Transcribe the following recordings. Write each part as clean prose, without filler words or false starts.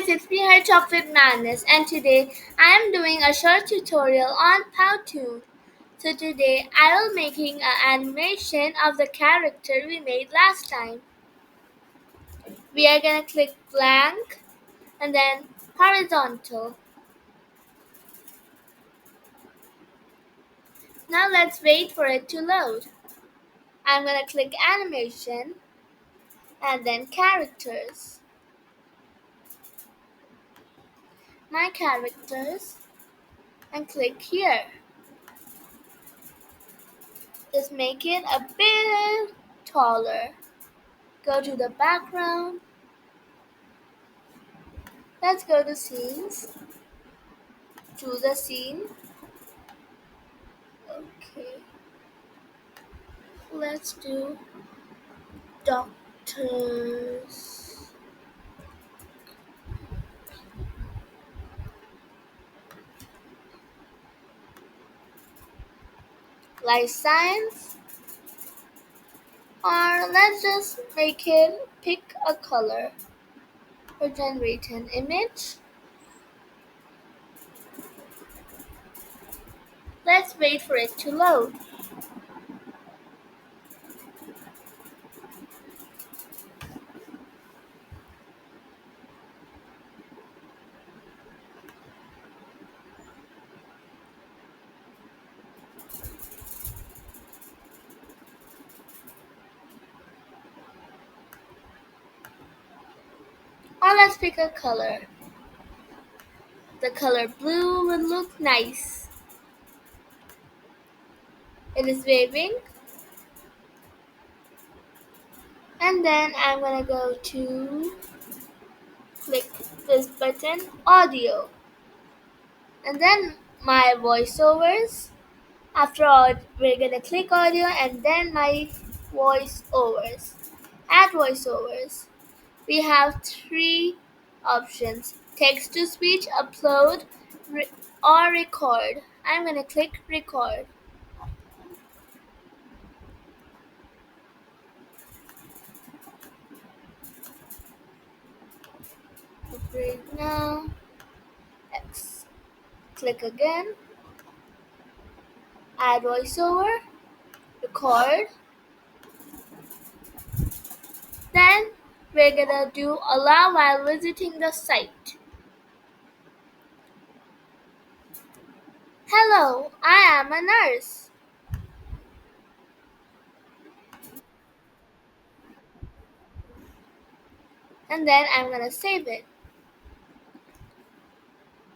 guys, it's me here Chop with Madness, and today I am doing a short tutorial on Powtoon. So today I will making an animation of the character we made last time. We are gonna click blank and then horizontal. Now let's wait for it to load. I'm gonna click animation and then characters. My characters and click here. Just make it a bit taller. Go to the background. Let's go to scenes. Choose a scene. Okay. Let's do doctors. Life science. Or let's just make it pick a color or generate an image. Let's wait for it to load. Or let's pick a color. The color blue would look nice. It is waving. And then I'm gonna go to click this button, audio. And then my voiceovers. After all, we're gonna click audio and then my voiceovers. Add voiceovers. We have three options: text to speech, upload, or record. I'm gonna click record. Right now, let's click again. Add voiceover, record. Then we're gonna do allow while visiting the site. Hello, I am a nurse. And then I'm gonna save it.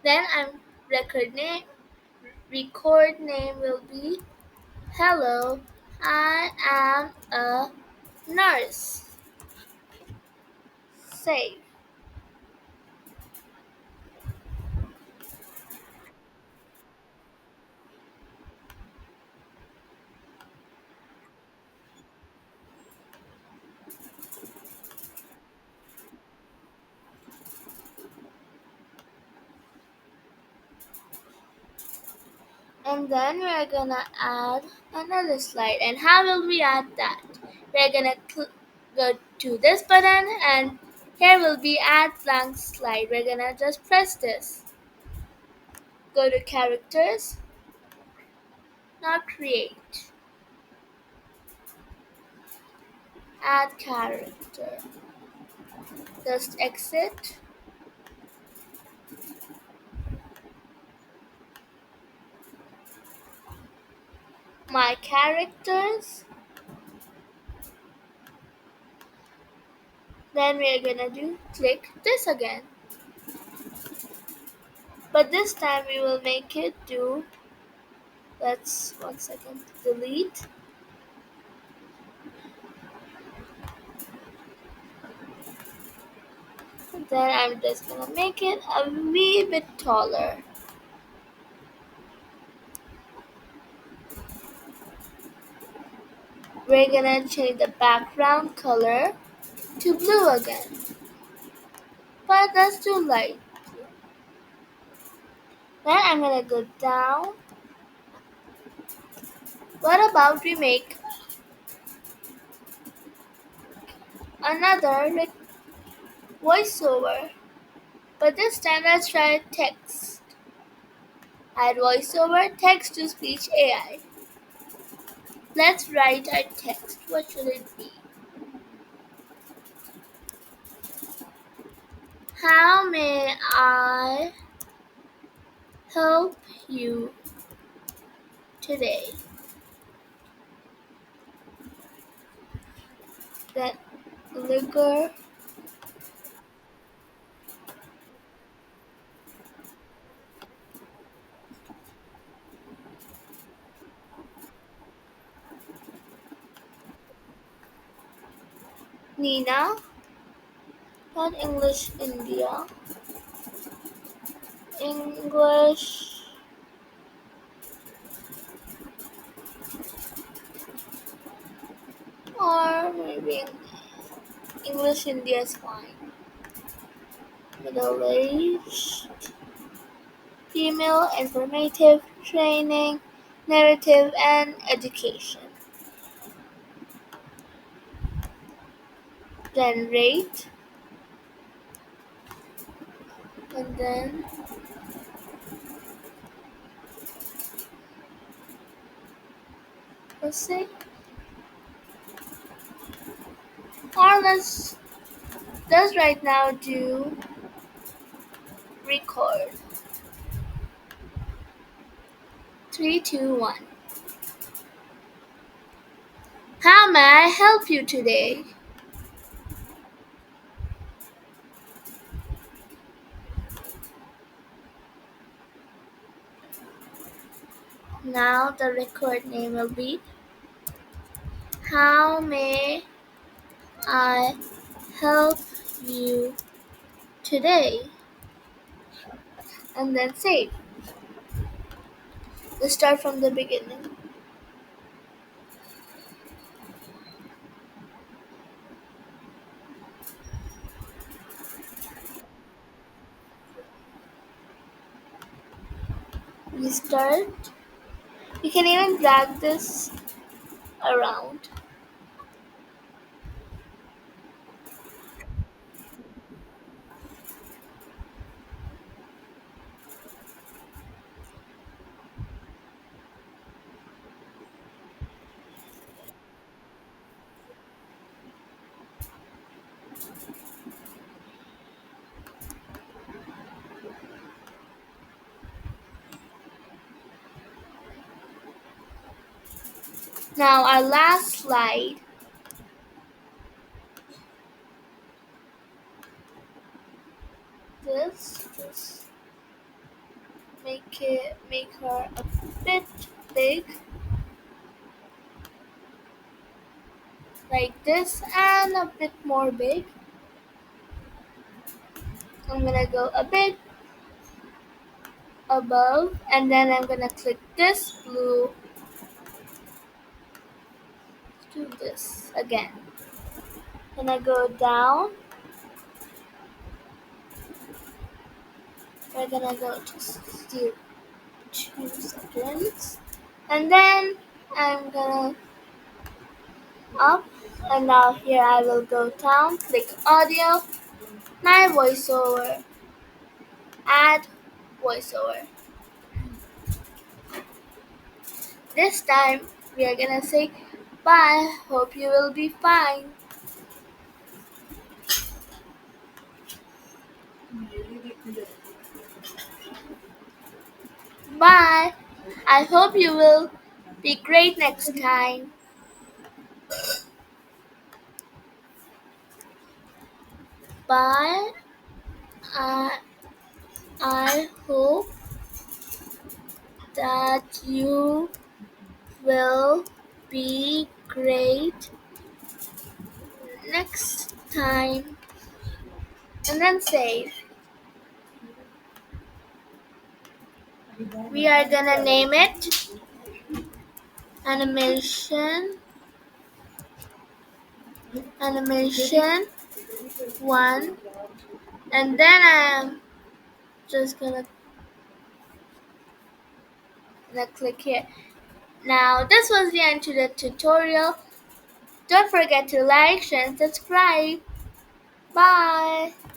Then I'm record name will be hello, I am a nurse. Save. And then we're gonna add another slide. And how will we add that? We're gonna go to this button and here will be add blank slide. We're gonna just press this. Go to characters. Now create. Add character. Just exit. My characters. Then we're gonna do click this again. But this time we will make it do, let's 1 second, delete. Then I'm just gonna make it a wee bit taller. We're gonna change the background color to blue again. But that's too light. Then I'm gonna go down. What about we make another voiceover? But this time let's try text. Add voiceover text to speech AI. Let's write our text. What should it be? How may I help you today? Then liquor, Nina, not English India, English or maybe English India is fine. Middle aged, female, informative, training, narrative, and education. Then rate, and then let's say, or let's right now do record. 3, 2, 1. How may I help you today? Now the record name will be How may I help you today? And then save. Let's start from the beginning. We start. You can even drag this around. Now our last slide. Just make her a bit big, like this, and a bit more big. I'm gonna go a bit above, and then I'm gonna click this blue to this again. Then I go down. We're gonna go to 2 seconds, and then I'm gonna up, and now here I will go down. Click audio, my voiceover, add voiceover. This time we are gonna say bye. Hope you will be fine. Bye. I hope you will be great next time. Bye. I, I hope that you will be great next time. And then save. We are gonna name it animation animation 1, and then I'm just gonna click here. Now this was the end to the tutorial. Don't forget to like, share, and subscribe. Bye.